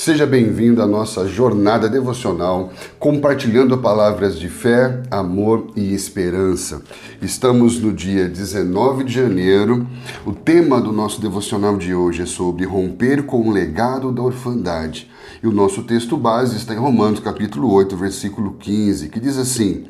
Seja bem-vindo à nossa jornada devocional, compartilhando palavras de fé, amor e esperança. Estamos no dia 19 de janeiro. O tema do nosso devocional de hoje é sobre romper com o legado da orfandade. E o nosso texto base está em Romanos capítulo 8, versículo 15, que diz assim: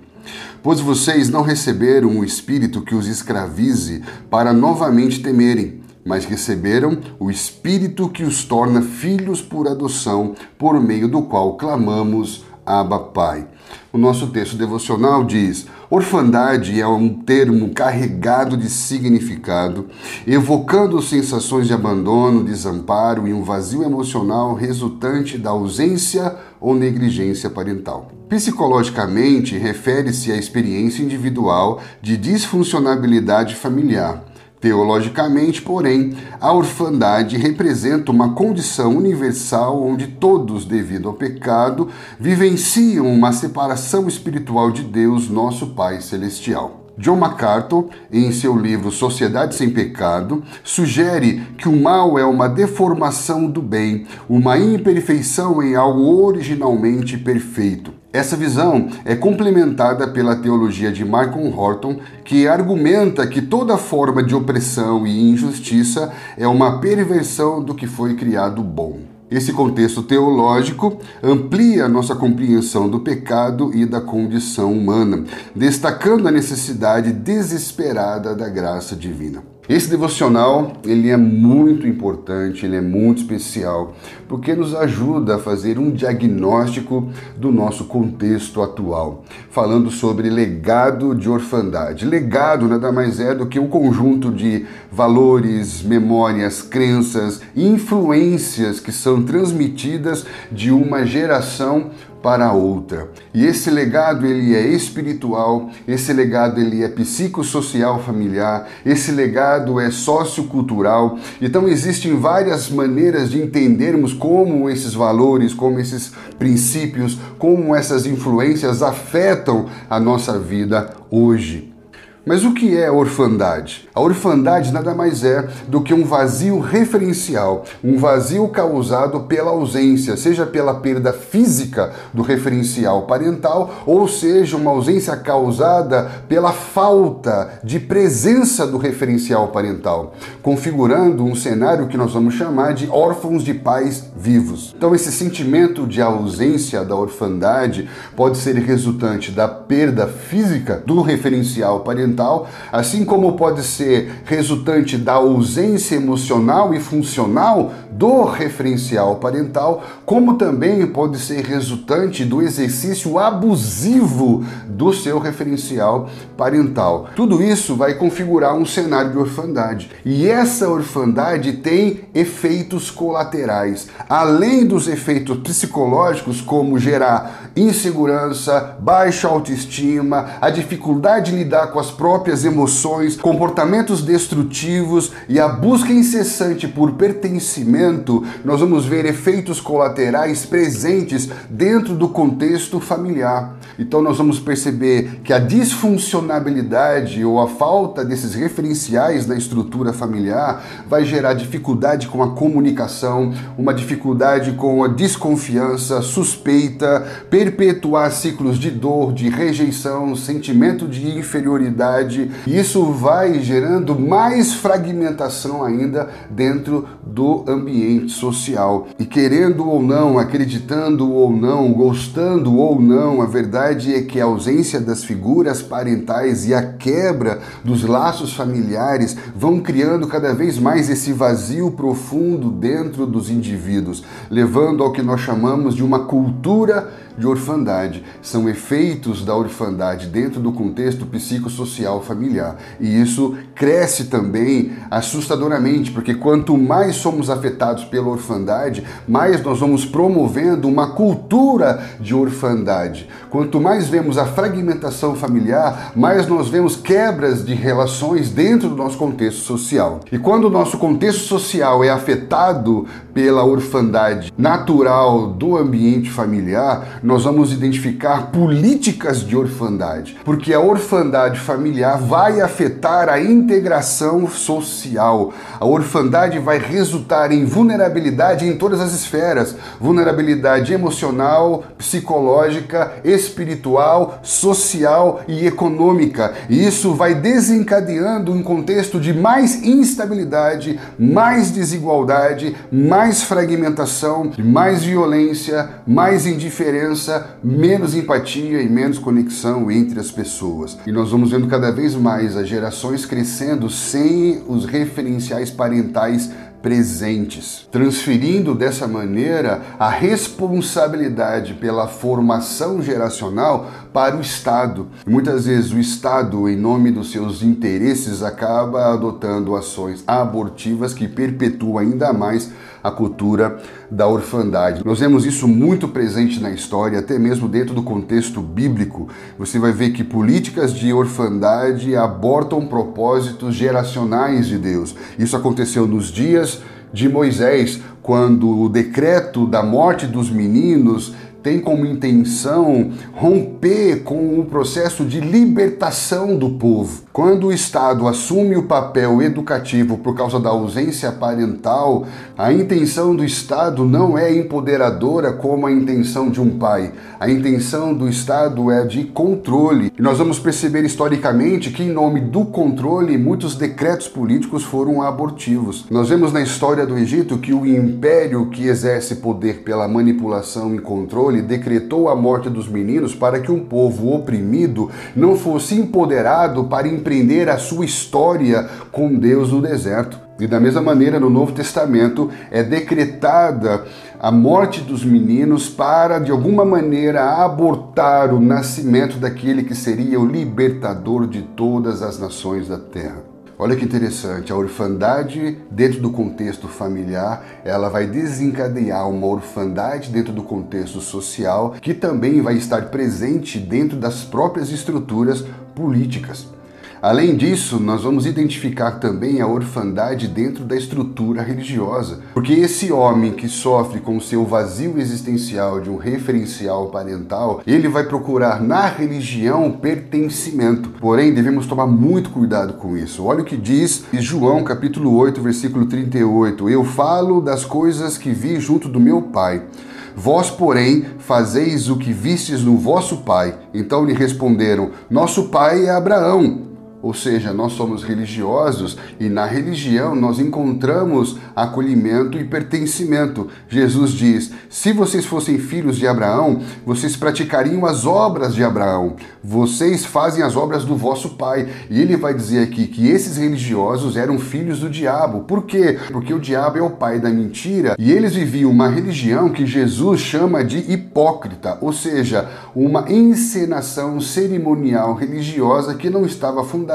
Pois vocês não receberam um espírito que os escravize para novamente temerem, mas receberam o Espírito que os torna filhos por adoção, por meio do qual clamamos, Abba, Pai. O nosso texto devocional diz: orfandade é um termo carregado de significado, evocando sensações de abandono, desamparo e um vazio emocional resultante da ausência ou negligência parental. Psicologicamente, refere-se à experiência individual de disfuncionalidade familiar. Teologicamente, porém, a orfandade representa uma condição universal onde todos, devido ao pecado, vivenciam uma separação espiritual de Deus, nosso Pai Celestial. John MacArthur, em seu livro Sociedade Sem Pecado, sugere que o mal é uma deformação do bem, uma imperfeição em algo originalmente perfeito. Essa visão é complementada pela teologia de Malcolm Horton, que argumenta que toda forma de opressão e injustiça é uma perversão do que foi criado bom. Esse contexto teológico amplia a nossa compreensão do pecado e da condição humana, destacando a necessidade desesperada da graça divina. Esse devocional, ele é muito importante, ele é muito especial, porque nos ajuda a fazer um diagnóstico do nosso contexto atual, falando sobre legado de orfandade. Legado nada mais é do que um conjunto de valores, memórias, crenças e influências que são transmitidas de uma geração para outra. E esse legado, ele é espiritual, esse legado, ele é psicossocial familiar, esse legado é sociocultural. Então existem várias maneiras de entendermos como esses valores, como esses princípios, como essas influências afetam a nossa vida hoje. Mas o que é a orfandade? A orfandade nada mais é do que um vazio referencial, um vazio causado pela ausência, seja pela perda física do referencial parental, ou seja, uma ausência causada pela falta de presença do referencial parental, configurando um cenário que nós vamos chamar de órfãos de pais vivos. Então, esse sentimento de ausência da orfandade pode ser resultante da perda física do referencial parental, assim como pode ser resultante da ausência emocional e funcional do referencial parental, como também pode ser resultante do exercício abusivo do seu referencial parental. Tudo isso vai configurar um cenário de orfandade. E essa orfandade tem efeitos colaterais, além dos efeitos psicológicos, como gerar insegurança, baixa autoestima, a dificuldade de lidar com as próprias emoções, comportamentos destrutivos e a busca incessante por pertencimento. Nós vamos ver efeitos colaterais presentes dentro do contexto familiar. Então nós vamos perceber que a disfuncionalidade ou a falta desses referenciais na estrutura familiar vai gerar dificuldade com a comunicação, uma dificuldade com a desconfiança, suspeita, perpetuar ciclos de dor, de rejeição, sentimento de inferioridade. E isso vai gerando mais fragmentação ainda dentro do ambiente social. E querendo ou não, acreditando ou não, gostando ou não, a verdade é que a ausência das figuras parentais e a quebra dos laços familiares vão criando cada vez mais esse vazio profundo dentro dos indivíduos, levando ao que nós chamamos de uma cultura de orfandade. São efeitos da orfandade dentro do contexto psicossocial familiar. E isso cresce também assustadoramente, porque quanto mais somos afetados pela orfandade, mais nós vamos promovendo uma cultura de orfandade. Quanto mais vemos a fragmentação familiar, mais nós vemos quebras de relações dentro do nosso contexto social. E quando o nosso contexto social é afetado pela orfandade natural do ambiente familiar, nós vamos identificar políticas de orfandade, porque a orfandade familiar vai afetar a integração social. A orfandade vai resultar em vulnerabilidade em todas as esferas, vulnerabilidade emocional, psicológica, espiritual, social e econômica. E isso vai desencadeando um contexto de mais instabilidade, mais desigualdade, mais fragmentação, mais violência, mais indiferença, menos empatia e menos conexão entre as pessoas. E nós vamos vendo cada vez mais as gerações crescendo sem os referenciais parentais presentes, transferindo dessa maneira a responsabilidade pela formação geracional para o Estado. E muitas vezes o Estado, em nome dos seus interesses, acaba adotando ações abortivas que perpetuam ainda mais a cultura da orfandade. Nós vemos isso muito presente na história, até mesmo dentro do contexto bíblico. Você vai ver que políticas de orfandade abortam propósitos geracionais de Deus. Isso aconteceu nos dias de Moisés, quando o decreto da morte dos meninos tem como intenção romper com o processo de libertação do povo. Quando o Estado assume o papel educativo por causa da ausência parental, a intenção do Estado não é empoderadora como a intenção de um pai. A intenção do Estado é de controle. E nós vamos perceber historicamente que, em nome do controle, muitos decretos políticos foram abortivos. Nós vemos na história do Egito que o império que exerce poder pela manipulação e controle decretou a morte dos meninos para que um povo oprimido não fosse empoderado para empreender a sua história com Deus no deserto. E da mesma maneira, no Novo Testamento, é decretada a morte dos meninos para, de alguma maneira, abortar o nascimento daquele que seria o libertador de todas as nações da terra. Olha que interessante, a orfandade dentro do contexto familiar, ela vai desencadear uma orfandade dentro do contexto social, que também vai estar presente dentro das próprias estruturas políticas. Além disso, nós vamos identificar também a orfandade dentro da estrutura religiosa, porque esse homem que sofre com o seu vazio existencial de um referencial parental, ele vai procurar na religião pertencimento. Porém, devemos tomar muito cuidado com isso. Olha o que diz João capítulo 8, versículo 38. Eu falo das coisas que vi junto do meu Pai. Vós, porém, fazeis o que vistes no vosso pai. Então lhe responderam, nosso pai é Abraão. Ou seja, nós somos religiosos e na religião nós encontramos acolhimento e pertencimento. Jesus diz, se vocês fossem filhos de Abraão, vocês praticariam as obras de Abraão. Vocês fazem as obras do vosso pai. E ele vai dizer aqui que esses religiosos eram filhos do diabo. Por quê? Porque o diabo é o pai da mentira e eles viviam uma religião que Jesus chama de hipócrita, ou seja, uma encenação cerimonial religiosa que não estava fundamentada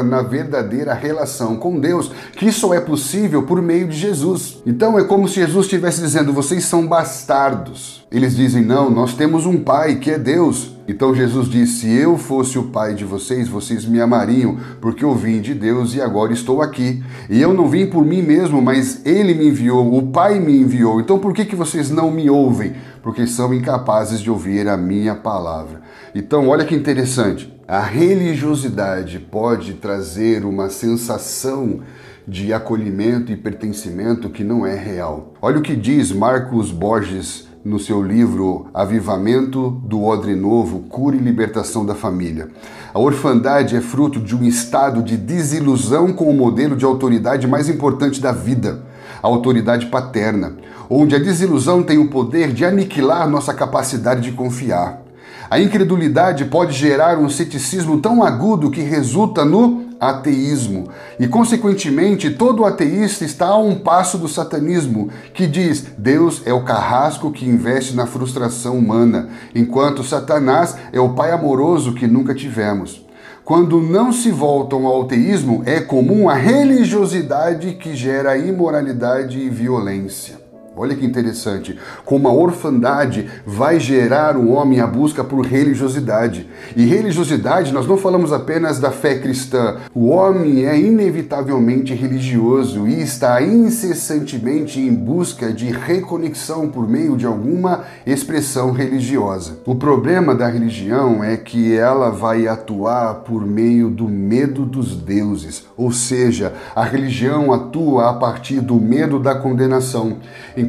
na verdadeira relação com Deus, que só é possível por meio de Jesus. Então é como se Jesus estivesse dizendo, vocês são bastardos. Eles dizem, não, nós temos um pai que é Deus. Então Jesus disse, se eu fosse o pai de vocês, vocês me amariam, porque eu vim de Deus e agora estou aqui. E eu não vim por mim mesmo, mas ele me enviou, o Pai me enviou. Então por que vocês não me ouvem? Porque são incapazes de ouvir a minha palavra. Então olha que interessante, a religiosidade pode trazer uma sensação de acolhimento e pertencimento que não é real. Olha o que diz Marcos Borges no seu livro Avivamento do Odre Novo, Cura e Libertação da Família. A orfandade é fruto de um estado de desilusão com o modelo de autoridade mais importante da vida, a autoridade paterna, onde a desilusão tem o poder de aniquilar nossa capacidade de confiar. A incredulidade pode gerar um ceticismo tão agudo que resulta no ateísmo. E, consequentemente, todo ateísta está a um passo do satanismo, que diz, Deus é o carrasco que investe na frustração humana, enquanto Satanás é o pai amoroso que nunca tivemos. Quando não se voltam ao ateísmo, é comum a religiosidade que gera imoralidade e violência. Olha que interessante. Como a orfandade vai gerar o homem a busca por religiosidade. E religiosidade, nós não falamos apenas da fé cristã. O homem é inevitavelmente religioso e está incessantemente em busca de reconexão por meio de alguma expressão religiosa. O problema da religião é que ela vai atuar por meio do medo dos deuses, ou seja, a religião atua a partir do medo da condenação,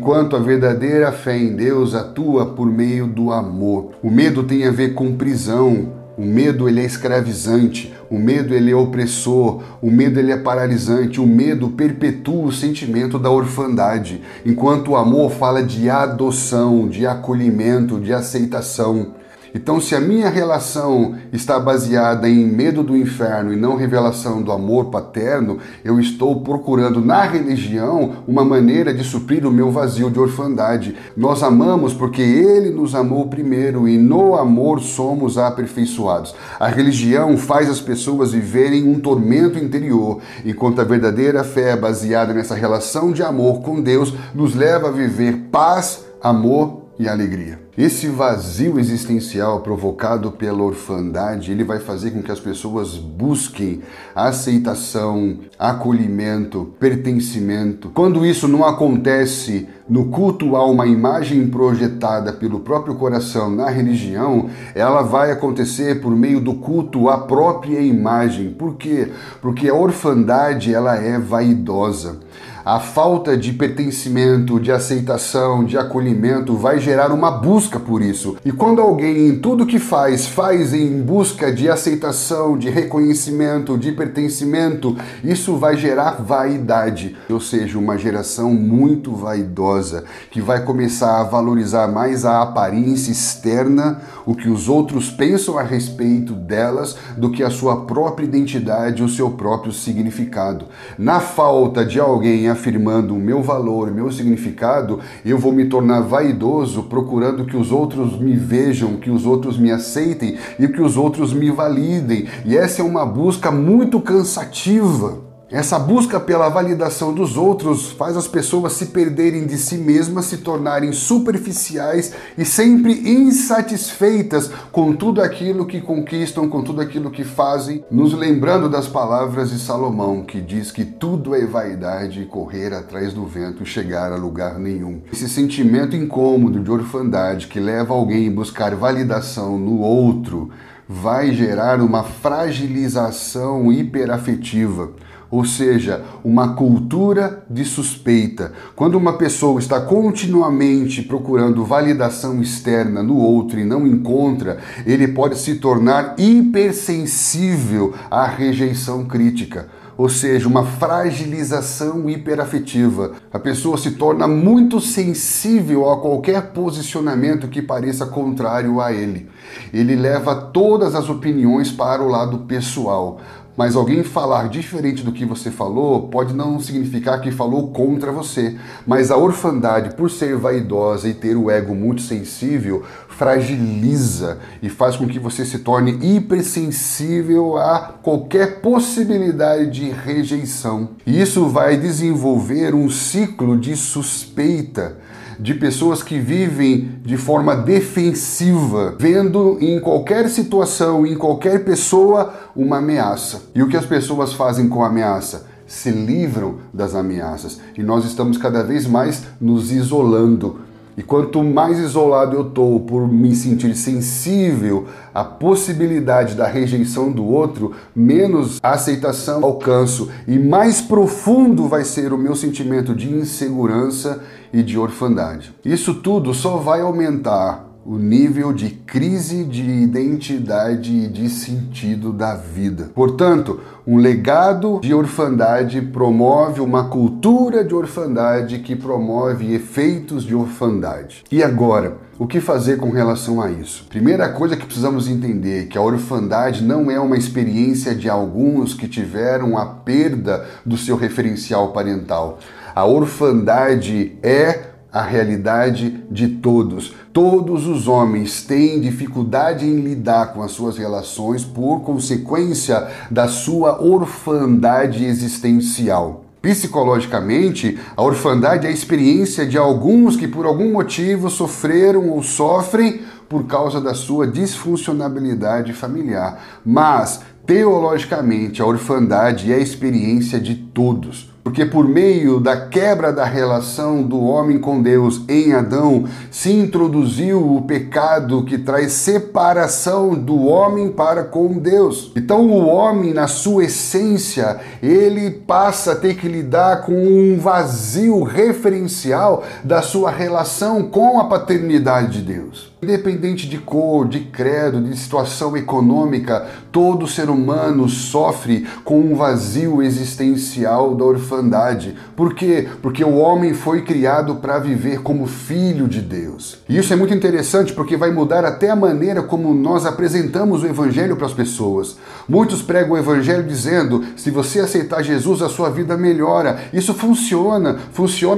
enquanto a verdadeira fé em Deus atua por meio do amor. O medo tem a ver com prisão. O medo ele é escravizante, o medo ele é opressor, o medo ele é paralisante, o medo perpetua o sentimento da orfandade, enquanto o amor fala de adoção, de acolhimento, de aceitação. Então, se a minha relação está baseada em medo do inferno e não revelação do amor paterno, eu estou procurando na religião uma maneira de suprir o meu vazio de orfandade. Nós amamos porque Ele nos amou primeiro e no amor somos aperfeiçoados. A religião faz as pessoas viverem um tormento interior, enquanto a verdadeira fé baseada nessa relação de amor com Deus nos leva a viver paz, amor e alegria. Esse vazio existencial provocado pela orfandade, ele vai fazer com que as pessoas busquem aceitação, acolhimento, pertencimento. Quando isso não acontece no culto a uma imagem projetada pelo próprio coração na religião, ela vai acontecer por meio do culto à própria imagem. Por quê? Porque a orfandade, ela é vaidosa. A falta de pertencimento, de aceitação, de acolhimento vai gerar uma busca por isso. E quando alguém em tudo que faz em busca de aceitação, de reconhecimento, de pertencimento, isso vai gerar vaidade. Ou seja, uma geração muito vaidosa, que vai começar a valorizar mais a aparência externa, o que os outros pensam a respeito delas, do que a sua própria identidade, o seu próprio significado. Na falta de alguém afirmando o meu valor, o meu significado, eu vou me tornar vaidoso, procurando que os outros me vejam, que os outros me aceitem e que os outros me validem. E essa é uma busca muito cansativa. Essa busca pela validação dos outros faz as pessoas se perderem de si mesmas, se tornarem superficiais e sempre insatisfeitas com tudo aquilo que conquistam, com tudo aquilo que fazem, nos lembrando das palavras de Salomão, que diz que tudo é vaidade e correr atrás do vento e chegar a lugar nenhum. Esse sentimento incômodo de orfandade que leva alguém a buscar validação no outro vai gerar uma fragilização hiperafetiva. Ou seja, uma cultura de suspeita. Quando uma pessoa está continuamente procurando validação externa no outro e não encontra, ele pode se tornar hipersensível à rejeição crítica. Ou seja, uma fragilização hiperafetiva. A pessoa se torna muito sensível a qualquer posicionamento que pareça contrário a ele. Ele leva todas as opiniões para o lado pessoal. Mas alguém falar diferente do que você falou pode não significar que falou contra você. Mas a orfandade, por ser vaidosa e ter o ego muito sensível, fragiliza e faz com que você se torne hipersensível a qualquer possibilidade de rejeição. E isso vai desenvolver um ciclo de suspeita, de pessoas que vivem de forma defensiva, vendo em qualquer situação, em qualquer pessoa, uma ameaça. E o que as pessoas fazem com a ameaça? Se livram das ameaças. E nós estamos cada vez mais nos isolando. E quanto mais isolado eu estou por me sentir sensível à possibilidade da rejeição do outro, menos aceitação alcanço e mais profundo vai ser o meu sentimento de insegurança e de orfandade. Isso tudo só vai aumentar o nível de crise de identidade e de sentido da vida. Portanto, um legado de orfandade promove uma cultura de orfandade que promove efeitos de orfandade. E agora, o que fazer com relação a isso? Primeira coisa que precisamos entender é que a orfandade não é uma experiência de alguns que tiveram a perda do seu referencial parental. A orfandade é a realidade de todos. Todos os homens têm dificuldade em lidar com as suas relações por consequência da sua orfandade existencial. Psicologicamente, a orfandade é a experiência de alguns que por algum motivo sofreram ou sofrem por causa da sua disfuncionalidade familiar. Mas, teologicamente, a orfandade é a experiência de todos. Porque por meio da quebra da relação do homem com Deus em Adão, se introduziu o pecado que traz separação do homem para com Deus. Então o homem, na sua essência, ele passa a ter que lidar com um vazio referencial da sua relação com a paternidade de Deus. Independente de cor, de credo, de situação econômica, todo ser humano sofre com um vazio existencial da orfandade. Por quê? Porque o homem foi criado para viver como filho de Deus. E isso é muito interessante porque vai mudar até a maneira como nós apresentamos o evangelho para as pessoas. Muitos pregam o evangelho dizendo, se você aceitar Jesus, a sua vida melhora. Isso funciona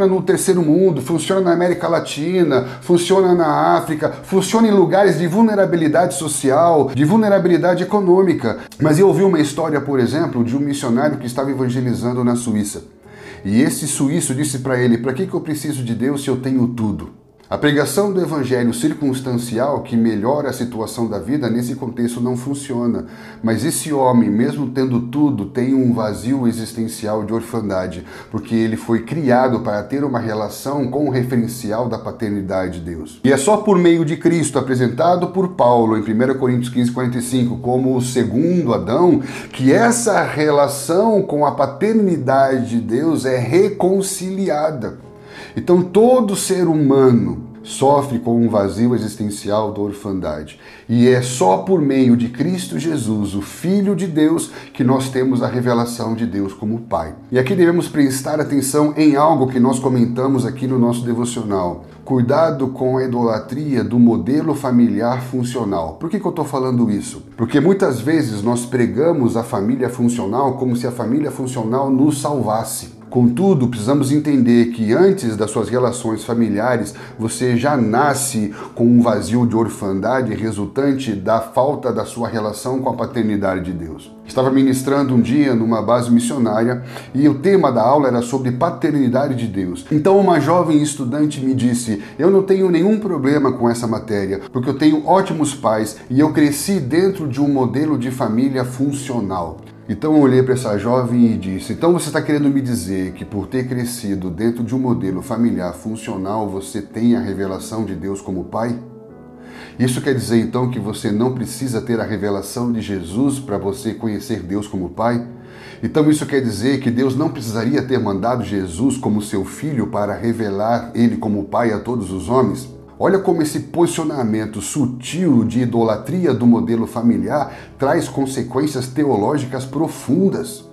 no terceiro mundo, funciona na América Latina, funciona na África, funciona em lugares de vulnerabilidade social, de vulnerabilidade econômica. Mas eu ouvi uma história, por exemplo, de um missionário que estava evangelizando na Suíça. E esse suíço disse para ele, para que eu preciso de Deus se eu tenho tudo? A pregação do evangelho circunstancial, que melhora a situação da vida, nesse contexto não funciona. Mas esse homem, mesmo tendo tudo, tem um vazio existencial de orfandade, porque ele foi criado para ter uma relação com o referencial da paternidade de Deus. E é só por meio de Cristo, apresentado por Paulo em 1 Coríntios 15:45, como o segundo Adão, que essa relação com a paternidade de Deus é reconciliada. Então todo ser humano sofre com um vazio existencial da orfandade. E é só por meio de Cristo Jesus, o Filho de Deus, que nós temos a revelação de Deus como Pai. E aqui devemos prestar atenção em algo que nós comentamos aqui no nosso devocional. Cuidado com a idolatria do modelo familiar funcional. Por que eu estou falando isso? Porque muitas vezes nós pregamos a família funcional como se a família funcional nos salvasse. Contudo, precisamos entender que antes das suas relações familiares, você já nasce com um vazio de orfandade resultante da falta da sua relação com a paternidade de Deus. Estava ministrando um dia numa base missionária e o tema da aula era sobre paternidade de Deus. Então uma jovem estudante me disse, eu não tenho nenhum problema com essa matéria, porque eu tenho ótimos pais e eu cresci dentro de um modelo de família funcional. Então eu olhei para essa jovem e disse, então você está querendo me dizer que por ter crescido dentro de um modelo familiar funcional, você tem a revelação de Deus como Pai? Isso quer dizer então que você não precisa ter a revelação de Jesus para você conhecer Deus como Pai? Então isso quer dizer que Deus não precisaria ter mandado Jesus como seu filho para revelar Ele como Pai a todos os homens? Olha como esse posicionamento sutil de idolatria do modelo familiar traz consequências teológicas profundas.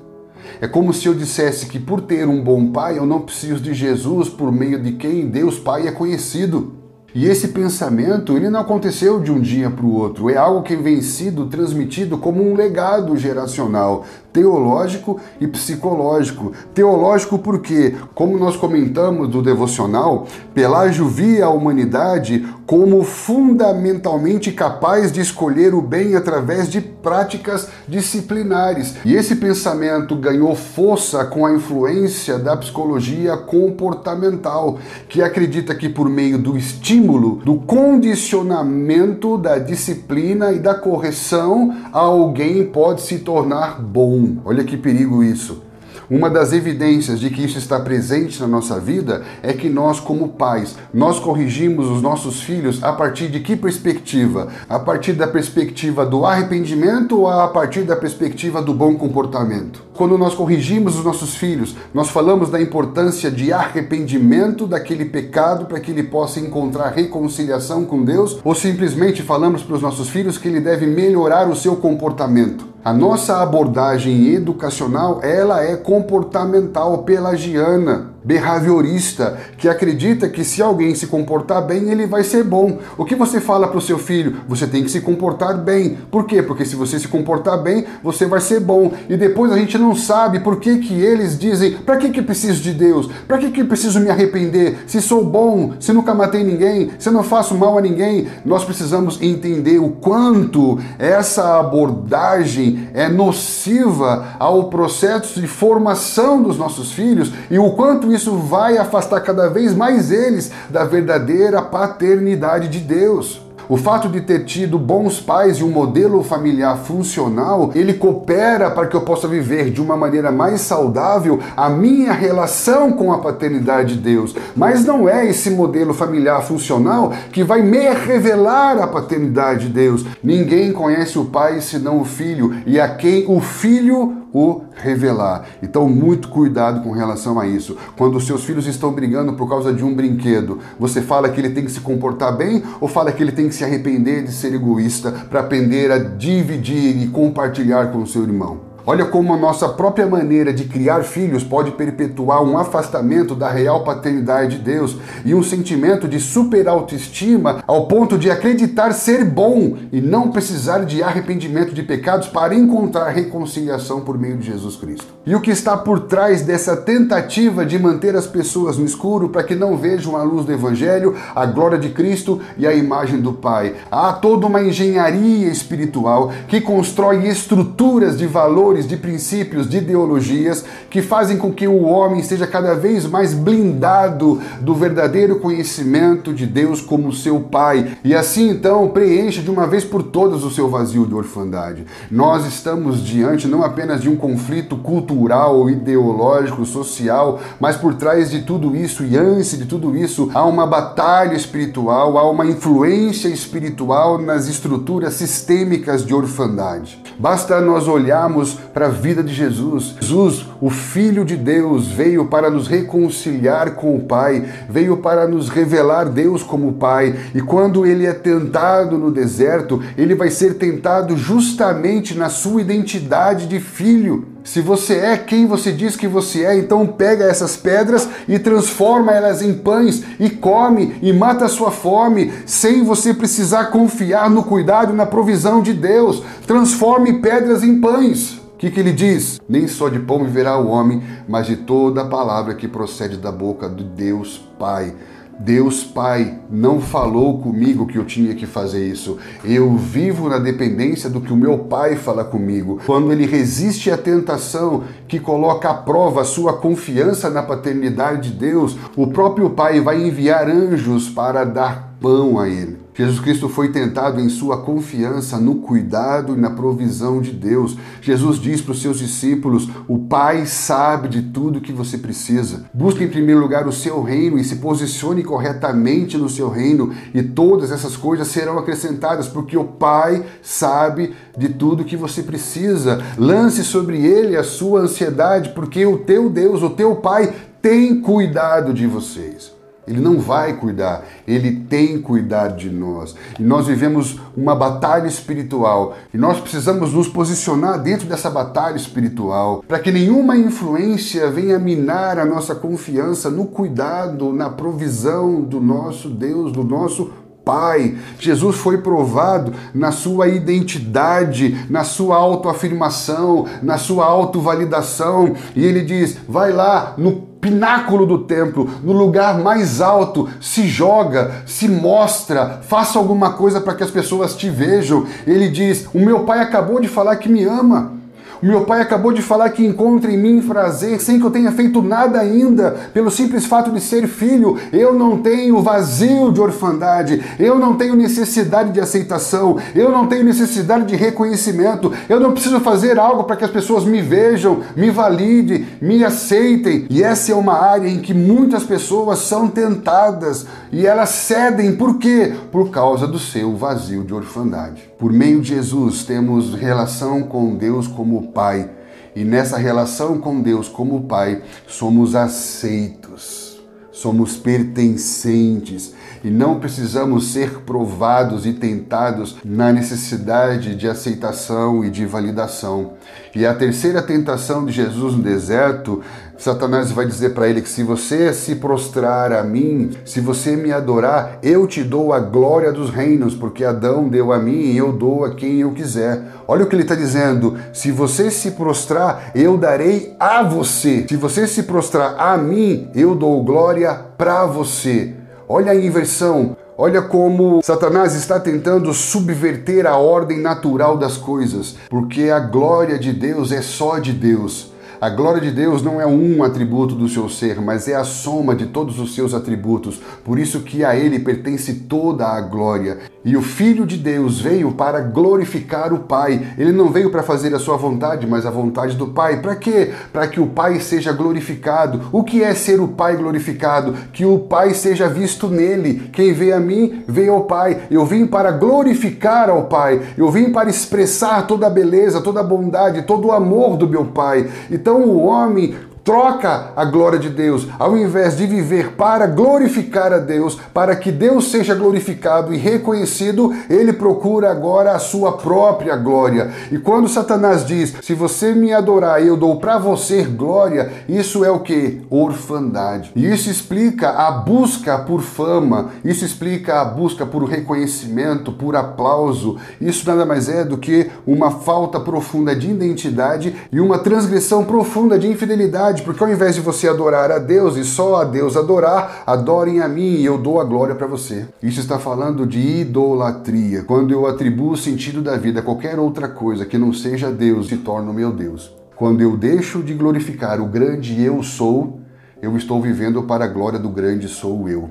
É como se eu dissesse que por ter um bom pai eu não preciso de Jesus por meio de quem Deus Pai é conhecido. E esse pensamento, ele não aconteceu de um dia para o outro, é algo que vem sido transmitido como um legado geracional, teológico e psicológico. Teológico porque, como nós comentamos do devocional, Pelágio via a humanidade como fundamentalmente capaz de escolher o bem através de práticas disciplinares. E esse pensamento ganhou força com a influência da psicologia comportamental, que acredita que por meio do estímulo, do condicionamento, da disciplina e da correção, alguém pode se tornar bom. Olha que perigo isso. Uma das evidências de que isso está presente na nossa vida é que nós, como pais, nós corrigimos os nossos filhos a partir de que perspectiva? A partir da perspectiva do arrependimento ou a partir da perspectiva do bom comportamento? Quando nós corrigimos os nossos filhos, nós falamos da importância de arrependimento daquele pecado para que ele possa encontrar reconciliação com Deus, ou simplesmente falamos para os nossos filhos que ele deve melhorar o seu comportamento? A nossa abordagem educacional, ela é comportamental, pelagiana. behaviorista, que acredita que se alguém se comportar bem, ele vai ser bom. O que você fala para o seu filho? Você tem que se comportar bem. Por quê? Porque se você se comportar bem, você vai ser bom. E depois a gente não sabe por que eles dizem: para que preciso de Deus? Para que preciso me arrepender? Se sou bom, se nunca matei ninguém, se não faço mal a ninguém. Nós precisamos entender o quanto essa abordagem é nociva ao processo de formação dos nossos filhos e o quanto isso vai afastar cada vez mais eles da verdadeira paternidade de Deus. O fato de ter tido bons pais e um modelo familiar funcional, ele coopera para que eu possa viver de uma maneira mais saudável a minha relação com a paternidade de Deus. Mas não é esse modelo familiar funcional que vai me revelar a paternidade de Deus. Ninguém conhece o pai senão o filho, e a quem o filho o revelar. Então, muito cuidado com relação a isso. Quando os seus filhos estão brigando por causa de um brinquedo, você fala que ele tem que se comportar bem ou fala que ele tem que se arrepender de ser egoísta para aprender a dividir e compartilhar com o seu irmão? Olha como a nossa própria maneira de criar filhos pode perpetuar um afastamento da real paternidade de Deus e um sentimento de superautoestima ao ponto de acreditar ser bom e não precisar de arrependimento de pecados para encontrar reconciliação por meio de Jesus Cristo. E o que está por trás dessa tentativa de manter as pessoas no escuro para que não vejam a luz do Evangelho, a glória de Cristo e a imagem do Pai? Há toda uma engenharia espiritual que constrói estruturas de valores, de princípios, de ideologias que fazem com que o homem seja cada vez mais blindado do verdadeiro conhecimento de Deus como seu Pai e assim então preencha de uma vez por todas o seu vazio de orfandade. Nós estamos diante não apenas de um conflito cultural, ideológico, social, mas por trás de tudo isso e antes de tudo isso há uma batalha espiritual, há uma influência espiritual nas estruturas sistêmicas de orfandade. Basta nós olharmos para a vida de Jesus. Jesus, o Filho de Deus, veio para nos reconciliar com o Pai, veio para nos revelar Deus como Pai. E quando ele é tentado no deserto, ele vai ser tentado justamente na sua identidade de filho. Se você é quem você diz que você é, então pega essas pedras e transforma elas em pães e come e mata a sua fome, sem você precisar confiar no cuidado e na provisão de Deus. Transforme pedras em pães. O que ele diz? Nem só de pão viverá o homem, mas de toda a palavra que procede da boca de Deus Pai. Deus Pai não falou comigo que eu tinha que fazer isso. Eu vivo na dependência do que o meu Pai fala comigo. Quando ele resiste à tentação que coloca à prova a sua confiança na paternidade de Deus, o próprio Pai vai enviar anjos para dar pão a ele. Jesus Cristo foi tentado em sua confiança no cuidado e na provisão de Deus. Jesus diz para os seus discípulos: o Pai sabe de tudo que você precisa. Busque em primeiro lugar o seu reino e se posicione corretamente no seu reino e todas essas coisas serão acrescentadas, porque o Pai sabe de tudo que você precisa. Lance sobre ele a sua ansiedade, porque o teu Deus, o teu Pai, tem cuidado de vocês. Ele não vai cuidar, ele tem cuidado de nós. E nós vivemos uma batalha espiritual. E nós precisamos nos posicionar dentro dessa batalha espiritual para que nenhuma influência venha minar a nossa confiança no cuidado, na provisão do nosso Deus, do nosso Pai. Jesus foi provado na sua identidade, na sua autoafirmação, na sua autovalidação. E ele diz: vai lá no pináculo do templo, no lugar mais alto, se joga, se mostra, faça alguma coisa para que as pessoas te vejam. Ele diz: o meu Pai acabou de falar que me ama. O meu Pai acabou de falar que encontra em mim prazer, sem que eu tenha feito nada ainda, pelo simples fato de ser filho. Eu não tenho vazio de orfandade, eu não tenho necessidade de aceitação, eu não tenho necessidade de reconhecimento, eu não preciso fazer algo para que as pessoas me vejam, me validem, me aceitem. E essa é uma área em que muitas pessoas são tentadas e elas cedem. Por quê? Por causa do seu vazio de orfandade. Por meio de Jesus, temos relação com Deus como Pai. E nessa relação com Deus como Pai, somos aceitos, somos pertencentes. e não precisamos ser provados e tentados na necessidade de aceitação e de validação. E a terceira tentação de Jesus no deserto, Satanás vai dizer para ele que se você se prostrar a mim, se você me adorar, eu te dou a glória dos reinos, porque Adão deu a mim e eu dou a quem eu quiser. Olha o que ele está dizendo, se você se prostrar, eu darei a você. Se você se prostrar a mim, eu dou glória para você. Olha a inversão. Olha como Satanás está tentando subverter a ordem natural das coisas, porque a glória de Deus é só de Deus. A glória de Deus não é um atributo do seu ser, mas é a soma de todos os seus atributos. Por isso que a ele pertence toda a glória. E o Filho de Deus veio para glorificar o Pai. Ele não veio para fazer a sua vontade, mas a vontade do Pai. Para quê? Para que o Pai seja glorificado. O que é ser o Pai glorificado? Que o Pai seja visto nele. Quem vê a mim, vê ao Pai. Eu vim para glorificar ao Pai. Eu vim para expressar toda a beleza, toda a bondade, todo o amor do meu Pai. Então o homem troca a glória de Deus, ao invés de viver para glorificar a Deus, para que Deus seja glorificado e reconhecido, ele procura agora a sua própria glória. E quando Satanás diz, se você me adorar, eu dou para você glória, isso é o que? Orfandade. E isso explica a busca por fama, isso explica a busca por reconhecimento, por aplauso. Isso nada mais é do que uma falta profunda de identidade e uma transgressão profunda de infidelidade. Porque ao invés de você adorar a Deus e só a Deus adorar, adorem a mim e eu dou a glória para você. Isso está falando de idolatria. Quando eu atribuo o sentido da vida a qualquer outra coisa que não seja Deus, se torna o meu Deus. Quando eu deixo de glorificar o grande eu sou, eu estou vivendo para a glória do grande sou eu.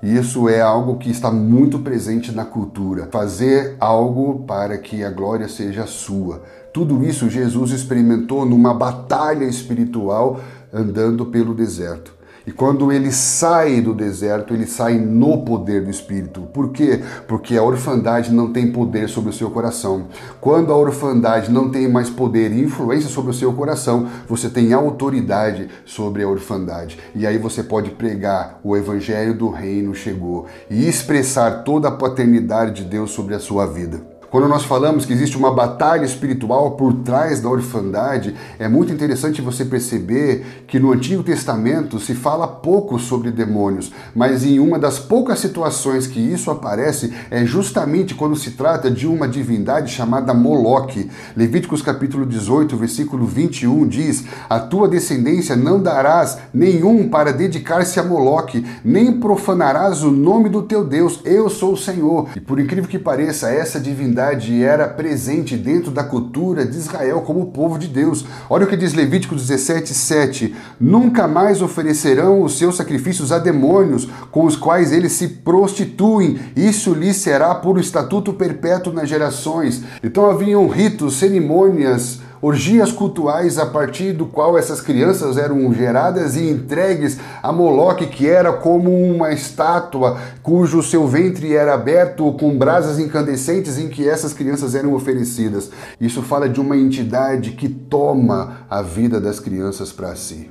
E isso é algo que está muito presente na cultura. Fazer algo para que a glória seja sua. Tudo isso Jesus experimentou numa batalha espiritual andando pelo deserto. E quando ele sai do deserto, ele sai no poder do Espírito. Por quê? Porque a orfandade não tem poder sobre o seu coração. Quando a orfandade não tem mais poder e influência sobre o seu coração, você tem autoridade sobre a orfandade. E aí você pode pregar o evangelho do reino chegou e expressar toda a paternidade de Deus sobre a sua vida. Quando nós falamos que existe uma batalha espiritual por trás da orfandade, é muito interessante você perceber que no Antigo Testamento se fala pouco sobre demônios, mas em uma das poucas situações que isso aparece é justamente quando se trata de uma divindade chamada Moloque. Levíticos capítulo 18, versículo 21 diz: a tua descendência não darás nenhum para dedicar-se a Moloque, nem profanarás o nome do teu Deus, eu sou o Senhor. E por incrível que pareça, essa divindade era presente dentro da cultura de Israel como povo de Deus. Olha o que diz Levítico 17:7. Nunca mais oferecerão os seus sacrifícios a demônios, com os quais eles se prostituem. Isso lhes será por estatuto perpétuo nas gerações. Então haviam ritos, cerimônias, orgias cultuais a partir do qual essas crianças eram geradas e entregues a Moloque, que era como uma estátua cujo seu ventre era aberto com brasas incandescentes em que essas crianças eram oferecidas. Isso fala de uma entidade que toma a vida das crianças para si,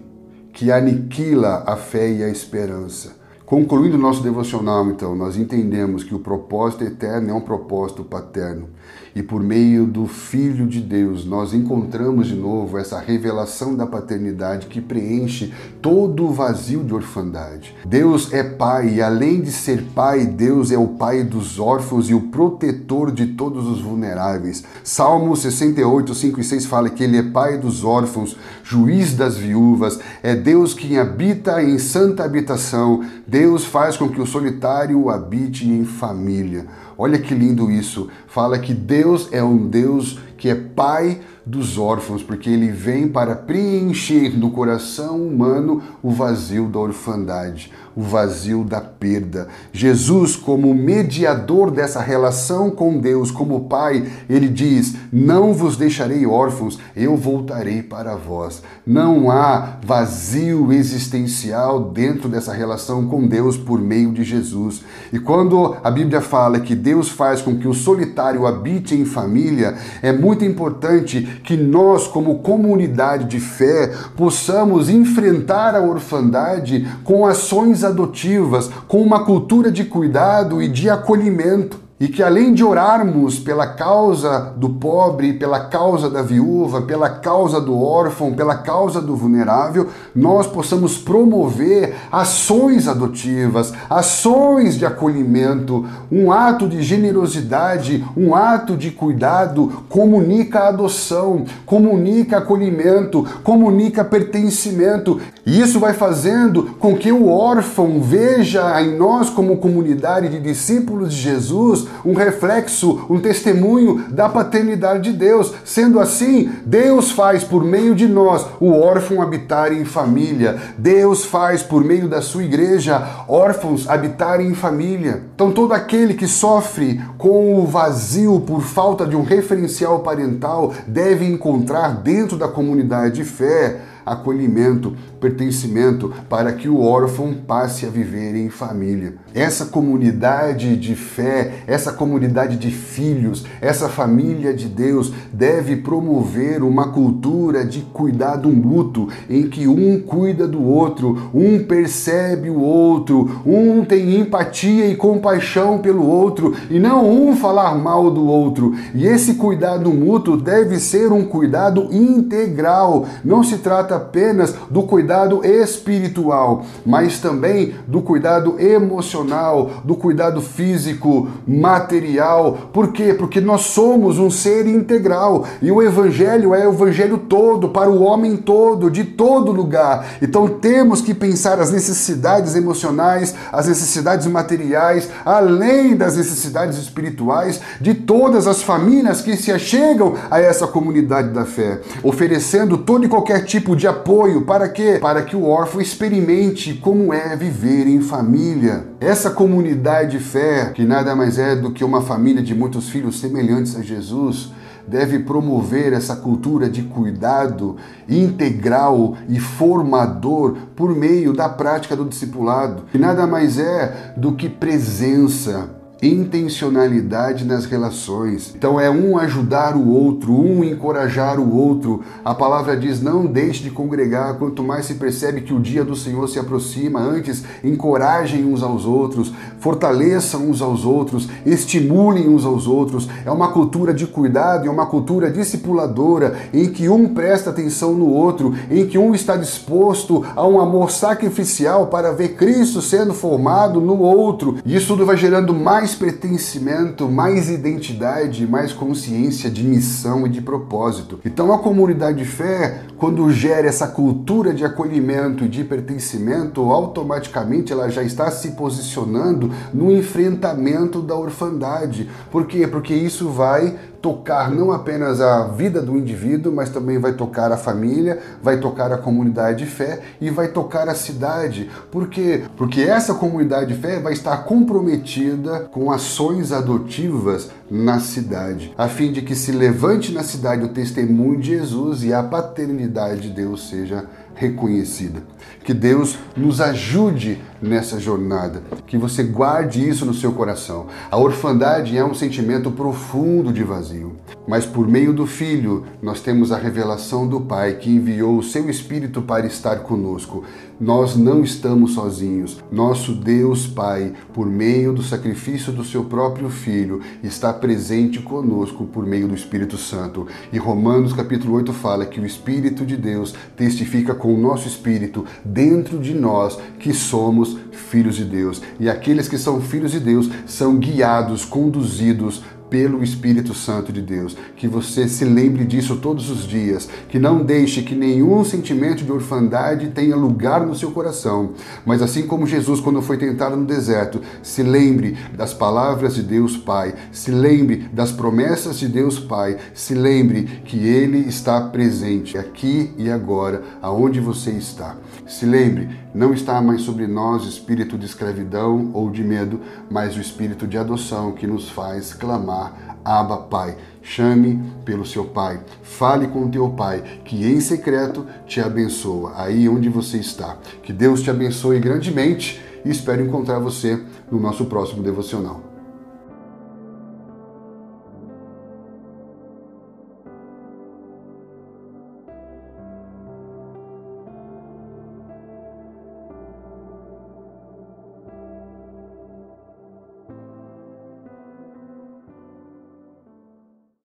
que aniquila a fé e a esperança. Concluindo o nosso devocional, então, nós entendemos que o propósito eterno é um propósito paterno. E por meio do Filho de Deus, nós encontramos de novo essa revelação da paternidade que preenche todo o vazio de orfandade. Deus é Pai, e além de ser Pai, Deus é o Pai dos órfãos e o protetor de todos os vulneráveis. Salmo 68, 5 e 6 fala que Ele é Pai dos órfãos, juiz das viúvas, é Deus quem habita em santa habitação. Deus faz com que o solitário habite em família. Olha que lindo isso. Fala que Deus é um Deus que é Pai dos órfãos, porque Ele vem para preencher no coração humano o vazio da orfandade, o vazio da perda. Jesus, como mediador dessa relação com Deus, como Pai, Ele diz: não vos deixarei órfãos, eu voltarei para vós. Não há vazio existencial dentro dessa relação com Deus por meio de Jesus. E quando a Bíblia fala que Deus faz com que o solitário habite em família, é muito importante que nós, como comunidade de fé, possamos enfrentar a orfandade com ações adotivas, com uma cultura de cuidado e de acolhimento. E que além de orarmos pela causa do pobre, pela causa da viúva, pela causa do órfão, pela causa do vulnerável, nós possamos promover ações adotivas, ações de acolhimento, um ato de generosidade, um ato de cuidado, comunica a adoção, comunica acolhimento, comunica pertencimento. E isso vai fazendo com que o órfão veja em nós, como comunidade de discípulos de Jesus, um reflexo, um testemunho da paternidade de Deus. Sendo assim, Deus faz por meio de nós o órfão habitar em família. Deus faz por meio da sua igreja órfãos habitarem em família. Então todo aquele que sofre com o vazio por falta de um referencial parental deve encontrar dentro da comunidade de fé acolhimento, pertencimento, para que o órfão passe a viver em família. Essa comunidade de fé, essa comunidade de filhos, essa família de Deus deve promover uma cultura de cuidado mútuo, em que um cuida do outro, um percebe o outro, um tem empatia e compaixão pelo outro, e não um falar mal do outro. E esse cuidado mútuo deve ser um cuidado integral. Não se trata apenas do cuidado espiritual, mas também do cuidado emocional, do cuidado físico, material. Por quê? Porque nós somos um ser integral e o Evangelho é o Evangelho todo, para o homem todo, de todo lugar. Então temos que pensar as necessidades emocionais, as necessidades materiais, além das necessidades espirituais de todas as famílias que se achegam a essa comunidade da fé, oferecendo todo e qualquer tipo de apoio. Para quê? Para que o órfão experimente como é viver em família. Essa comunidade de fé, que nada mais é do que uma família de muitos filhos semelhantes a Jesus, deve promover essa cultura de cuidado integral e formador por meio da prática do discipulado, que nada mais é do que presença, intencionalidade nas relações. Então é um ajudar o outro, um encorajar o outro. A palavra diz: não deixe de congregar, quanto mais se percebe que o dia do Senhor se aproxima. Antes, encorajem uns aos outros, fortaleçam uns aos outros, estimulem uns aos outros. É uma cultura de cuidado, é uma cultura discipuladora, em que um presta atenção no outro, em que um está disposto a um amor sacrificial para ver Cristo sendo formado no outro. E isso tudo vai gerando mais pertencimento, mais identidade, mais consciência de missão e de propósito. Então a comunidade de fé, quando gera essa cultura de acolhimento e de pertencimento, automaticamente ela já está se posicionando no enfrentamento da orfandade. Por quê? Porque isso vai tocar não apenas a vida do indivíduo, mas também vai tocar a família, vai tocar a comunidade de fé e vai tocar a cidade. Por quê? Porque essa comunidade de fé vai estar comprometida com ações adotivas na cidade, a fim de que se levante na cidade o testemunho de Jesus e a paternidade de Deus seja reconhecida. Que Deus nos ajude nessa jornada, que você guarde isso no seu coração. A orfandade é um sentimento profundo de vazio, mas por meio do Filho nós temos a revelação do Pai, que enviou o seu Espírito para estar conosco. Nós não estamos sozinhos. Nosso Deus Pai, por meio do sacrifício do seu próprio Filho, está presente conosco por meio do Espírito Santo. E Romanos capítulo 8 fala que o Espírito de Deus testifica com o nosso espírito dentro de nós que somos filhos de Deus. E aqueles que são filhos de Deus são guiados, conduzidos pelo Espírito Santo de Deus. Que você se lembre disso todos os dias, que não deixe que nenhum sentimento de orfandade tenha lugar no seu coração, mas assim como Jesus, quando foi tentado no deserto, se lembre das palavras de Deus Pai, se lembre das promessas de Deus Pai, se lembre que Ele está presente aqui e agora, aonde você está. Se lembre, não está mais sobre nós o espírito de escravidão ou de medo, mas o espírito de adoção que nos faz clamar: Abba, Pai. Chame pelo seu Pai, fale com o teu Pai, que em secreto te abençoa, aí onde você está. Que Deus te abençoe grandemente e espero encontrar você no nosso próximo devocional.